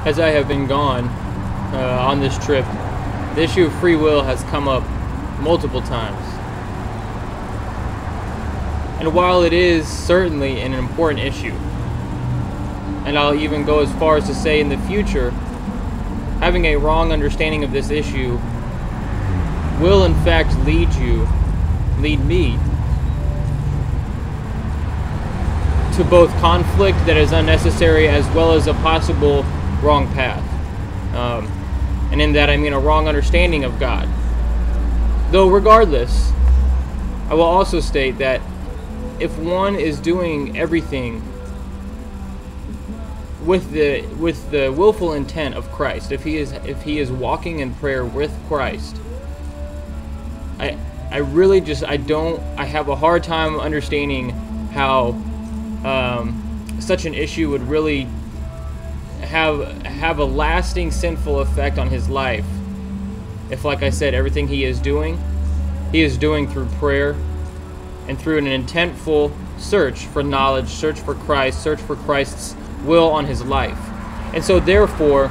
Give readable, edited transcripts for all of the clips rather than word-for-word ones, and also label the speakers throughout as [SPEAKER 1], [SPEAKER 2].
[SPEAKER 1] As I have been gone on this trip, the issue of free will has come up multiple times. And while it is certainly an important issue, and I'll even go as far as to say in the future, having a wrong understanding of this issue will in fact lead me to both conflict that is unnecessary as well as a possible wrong path. And in that I mean a wrong understanding of God. Though regardless, I will also state that if one is doing everything with the willful intent of Christ, if he is walking in prayer with Christ, I have a hard time understanding how such an issue would really have a lasting sinful effect on his life if, like I said, everything he is doing through prayer and through an intentful search for knowledge, search for Christ, search for Christ's will on his life. And so therefore,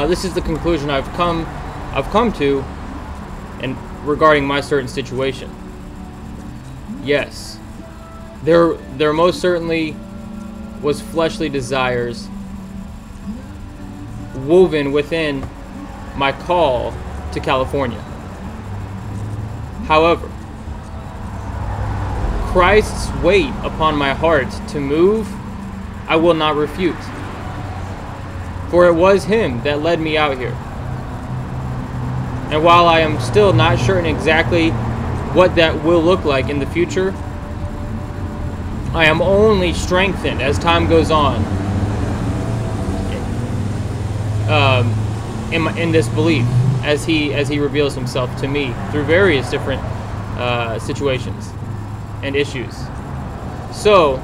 [SPEAKER 1] this is the conclusion I've come to and regarding my certain situation. Yes, there most certainly was fleshly desires woven within my call to California. However, Christ's weight upon my heart to move, I will not refute. For it was him that led me out here. And while I am still not certain exactly what that will look like in the future, I am only strengthened as time goes on in this belief as he reveals himself to me through various different situations and issues. So,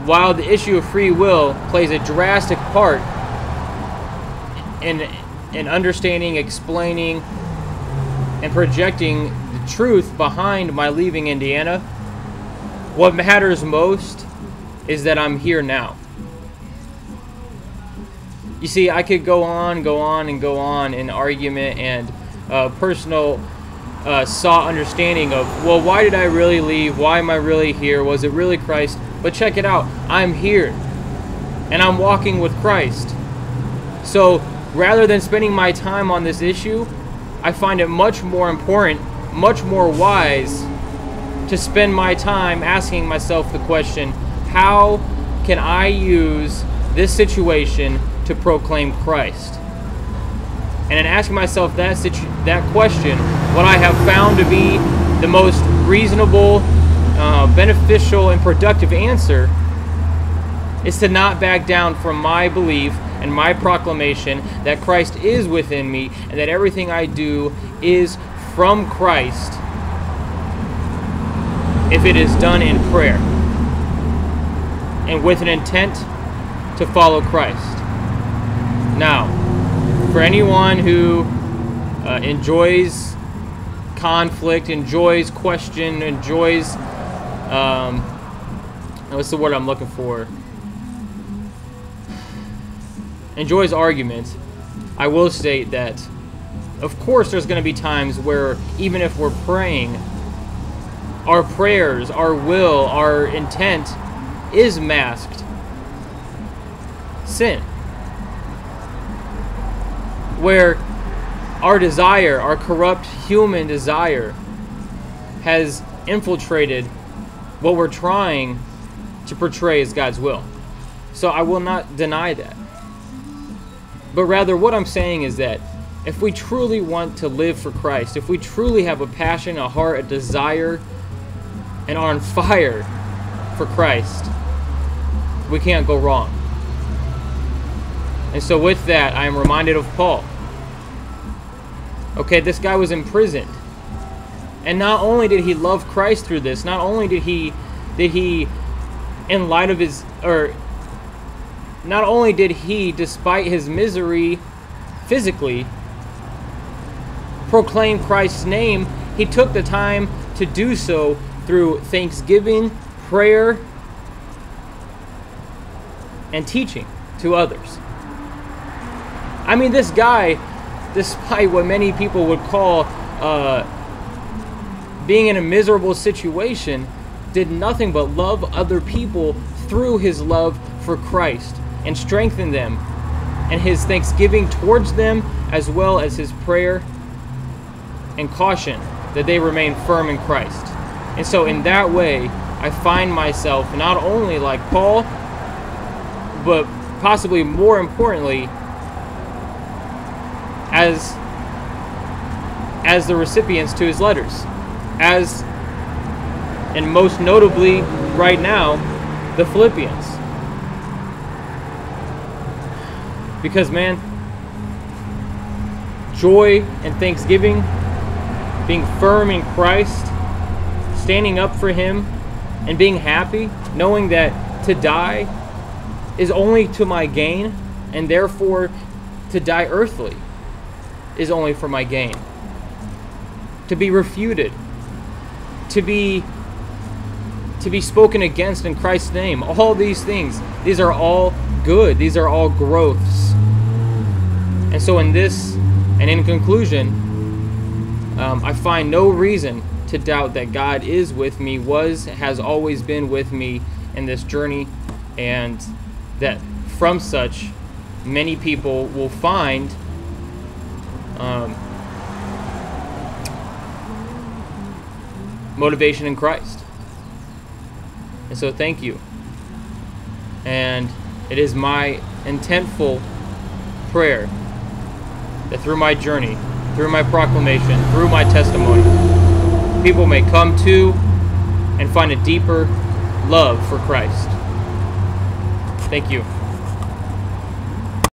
[SPEAKER 1] while the issue of free will plays a drastic part in understanding, explaining, and projecting the truth behind my leaving Indiana, what matters most is that I'm here now. You see, I could go on in argument and personal sought understanding of, well, why did I really leave? Why am I really here? Was it really Christ? But check it out. I'm here. And I'm walking with Christ. So rather than spending my time on this issue, I find it much more important, much more wise to spend my time asking myself the question, how can I use this situation to proclaim Christ? And in asking myself that question, what I have found to be the most reasonable, beneficial, and productive answer is to not back down from my belief and my proclamation that Christ is within me and that everything I do is from Christ if it is done in prayer and with an intent to follow Christ. Now, for anyone who enjoys conflict, enjoys question, enjoys what's the word I'm looking for? Enjoys argument, I will state that, of course, there's going to be times where even if we're praying, our prayers, our will, our intent is masked sin. Where our desire, our corrupt human desire, has infiltrated what we're trying to portray as God's will. So I will not deny that. But rather what I'm saying is that if we truly want to live for Christ, if we truly have a passion, a heart, a desire, and are on fire for Christ, we can't go wrong. And so with that, I am reminded of Paul. Okay, this guy was imprisoned. And not only did he love Christ through this, not only did he in light of his, or not only did he, despite his misery physically, proclaim Christ's name, he took the time to do so through thanksgiving, prayer, and teaching. to others. I mean, this guy, despite what many people would call being in a miserable situation, did nothing but love other people through his love for Christ and strengthen them, and his thanksgiving towards them, as well as his prayer and caution that they remain firm in Christ. And so in that way, I find myself not only like Paul, but possibly more importantly, as the recipients to his letters, as, and most notably right now, the Philippians. Because, man, joy and thanksgiving, being firm in Christ, standing up for him, and being happy, knowing that to die is only to my gain, and therefore to die earthly is only for my gain. To be refuted, to be spoken against in Christ's name, all these things, these are all good, these are all growths. And so in this, and in conclusion, I find no reason to doubt that God is with me, has always been with me in this journey, and that from such, many people will find motivation in Christ. And so thank you. And it is my intentful prayer that through my journey, through my proclamation, through my testimony, people may come to and find a deeper love for Christ. Thank you.